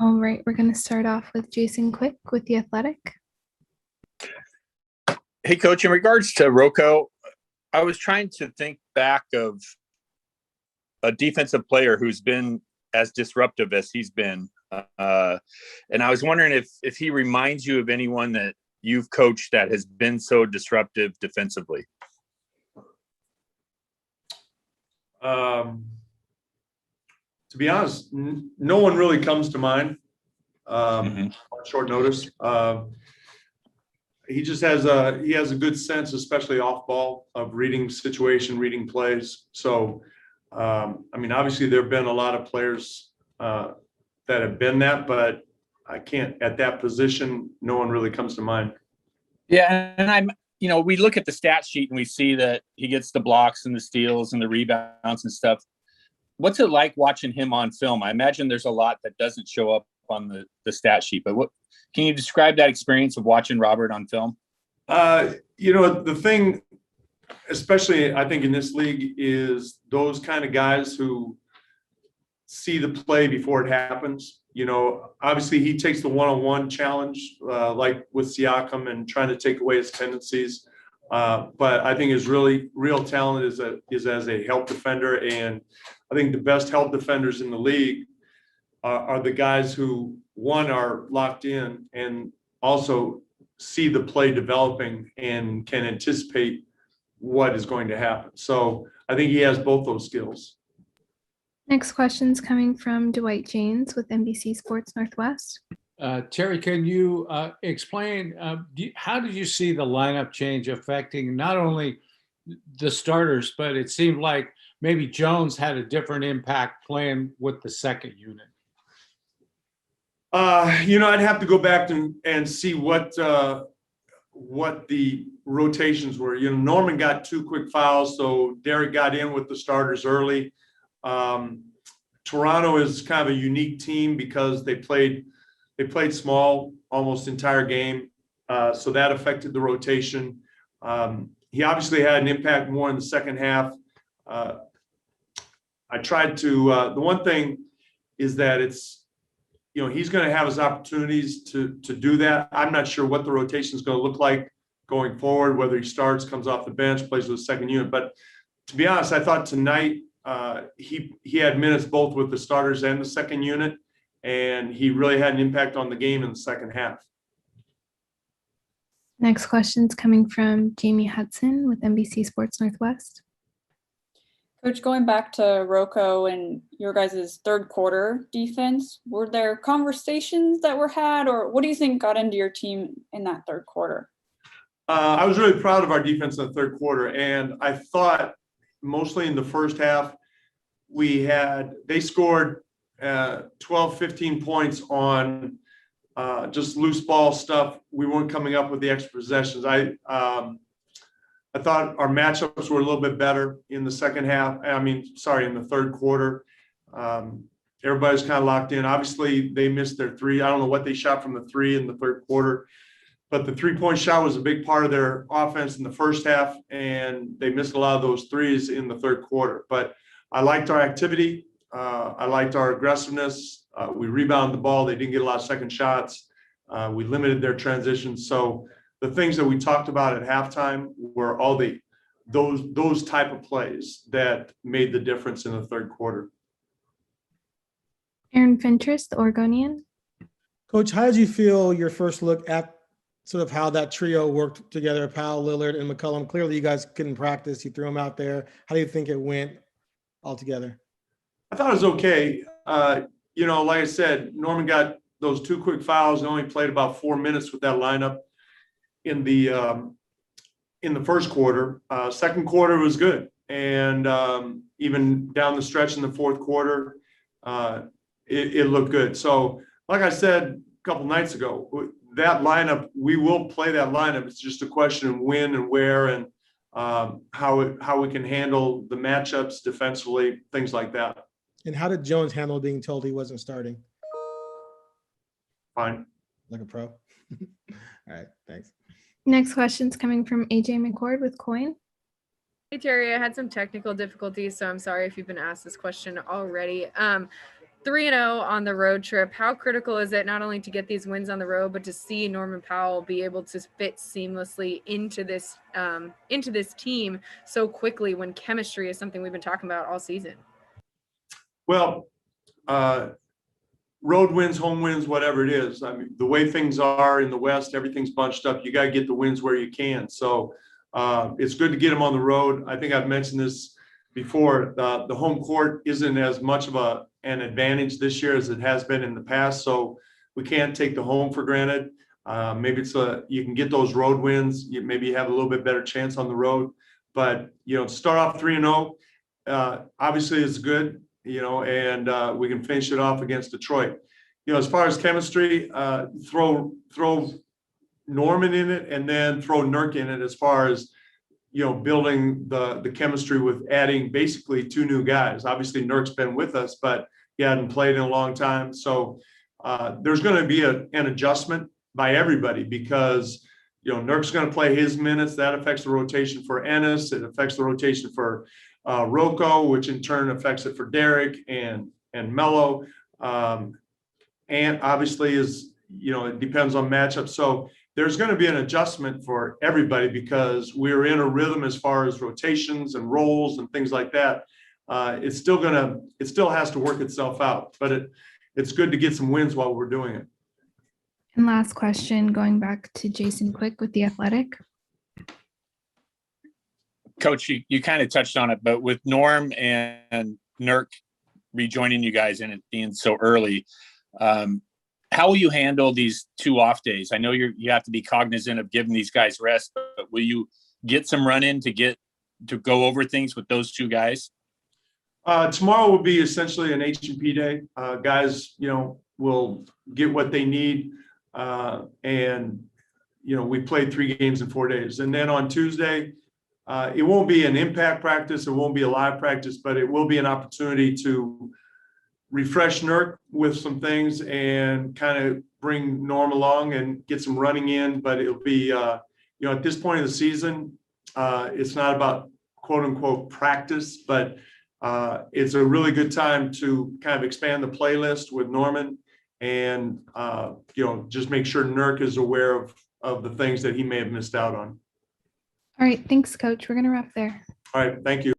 All right, we're going to start off with Jason Quick with The Athletic. Hey, Coach, in regards to Rocco, I was trying to think back of a defensive player who's been as disruptive as he's been. And I was wondering if he reminds you of anyone that you've coached that has been so disruptive defensively. To be honest, no one really comes to mind on short notice. He just has a good sense, especially off ball, of reading situation, reading plays. So, obviously there have been a lot of players that have been that, but I can't at that position. No one really comes to mind. Yeah, and we look at the stat sheet and we see that he gets the blocks and the steals and the rebounds and stuff. What's it like watching him on film? I imagine there's a lot that doesn't show up on the stat sheet, but can you describe that experience of watching Robert on film? The thing, especially I think in this league, is those kind of guys who see the play before it happens. Obviously he takes the one-on-one challenge, like with Siakam, and trying to take away his tendencies. But I think his really real talent is as a help defender. And I think the best help defenders in the league are the guys who, one, are locked in and also see the play developing and can anticipate what is going to happen. So I think he has both those skills. Next question is coming from Dwight James with NBC Sports Northwest. Terry, can you explain how did you see the lineup change affecting not only the starters, but it seemed like maybe Jones had a different impact playing with the second unit? I'd have to go back and see what the rotations were. Norman got 2 quick fouls, so Derek got in with the starters early. Toronto is kind of a unique team because they played small almost entire game, so that affected the rotation. He obviously had an impact more in the second half. I tried to. The one thing is that it's, he's going to have his opportunities to do that. I'm not sure what the rotation is going to look like going forward, whether he starts, comes off the bench, plays with the second unit. But to be honest, I thought tonight he had minutes both with the starters and the second unit, and he really had an impact on the game in the second half. Next question is coming from Jamie Hudson with NBC Sports Northwest. Coach, going back to Rocco and your guys' third quarter defense, were there conversations that were had, or what do you think got into your team in that third quarter? I was really proud of our defense in the third quarter, and I thought mostly in the first half they scored 12, 15 points on just loose ball stuff. We weren't coming up with the extra possessions. I thought our matchups were a little bit better in the second half. In the third quarter. Everybody's kind of locked in. Obviously, they missed their three. I don't know what they shot from the three in the third quarter, but the 3-point shot was a big part of their offense in the first half, and they missed a lot of those threes in the third quarter. But I liked our activity. I liked our aggressiveness. We rebounded the ball. They didn't get a lot of second shots. We limited their transitions. So the things that we talked about at halftime were all those type of plays that made the difference in the third quarter. Aaron Fentress, the Oregonian. Coach, how did you feel your first look at sort of how that trio worked together, Powell, Lillard, and McCollum? Clearly you guys couldn't practice. You threw them out there. How do you think it went all together? I thought it was okay. Like I said, Norman got those 2 quick fouls and only played about 4 minutes with that lineup in the first quarter. Second quarter was good. And even down the stretch in the fourth quarter, it looked good. So like I said a couple nights ago, that lineup, we will play that lineup. It's just a question of when and where and how we can handle the matchups defensively, things like that. And how did Jones handle being told he wasn't starting? Fine. Like a pro. All right, thanks. Next question is coming from AJ McCord with Coin. Hey, Terry, I had some technical difficulties, so I'm sorry if you've been asked this question already. 3-0 on the road trip. How critical is it not only to get these wins on the road, but to see Norman Powell be able to fit seamlessly into this team so quickly when chemistry is something we've been talking about all season? Well, road wins, home wins, whatever it is. I mean, the way things are in the West, everything's bunched up. You got to get the wins where you can. So it's good to get them on the road. I think I've mentioned this before. The home court isn't as much of an advantage this year as it has been in the past. So we can't take the home for granted. Maybe you can get those road wins. Maybe you have a little bit better chance on the road. But, to start off 3-0, obviously is good. And we can finish it off against Detroit. As far as chemistry, throw Norman in it and then throw Nurk in it as far as, building the chemistry with adding basically 2 new guys. Obviously, Nurk's been with us, but he hadn't played in a long time. So there's going to be an adjustment by everybody because, Nurk's going to play his minutes. That affects the rotation for Ennis. It affects the rotation for Rocco, which in turn affects it for Derek and Mello. And obviously it depends on matchups. So there's going to be an adjustment for everybody because we're in a rhythm as far as rotations and roles and things like that. It still has to work itself out, but it's good to get some wins while we're doing it. And last question, going back to Jason Quick with The Athletic. Coach, you kind of touched on it, but with Norm and Nurk rejoining you guys and it being so early, how will you handle these 2 off days? I know you have to be cognizant of giving these guys rest, but will you get some run in to go over things with those 2 guys? Tomorrow will be essentially an H&P day. Guys, will get what they need. And we played 3 games in 4 days. And then on Tuesday, it won't be an impact practice. It won't be a live practice, but it will be an opportunity to refresh Nurk with some things and kind of bring Norm along and get some running in. But it'll be, at this point of the season, it's not about quote unquote practice, but it's a really good time to kind of expand the playlist with Norman and, just make sure Nurk is aware of the things that he may have missed out on. All right, thanks, Coach. We're going to wrap there. All right, thank you.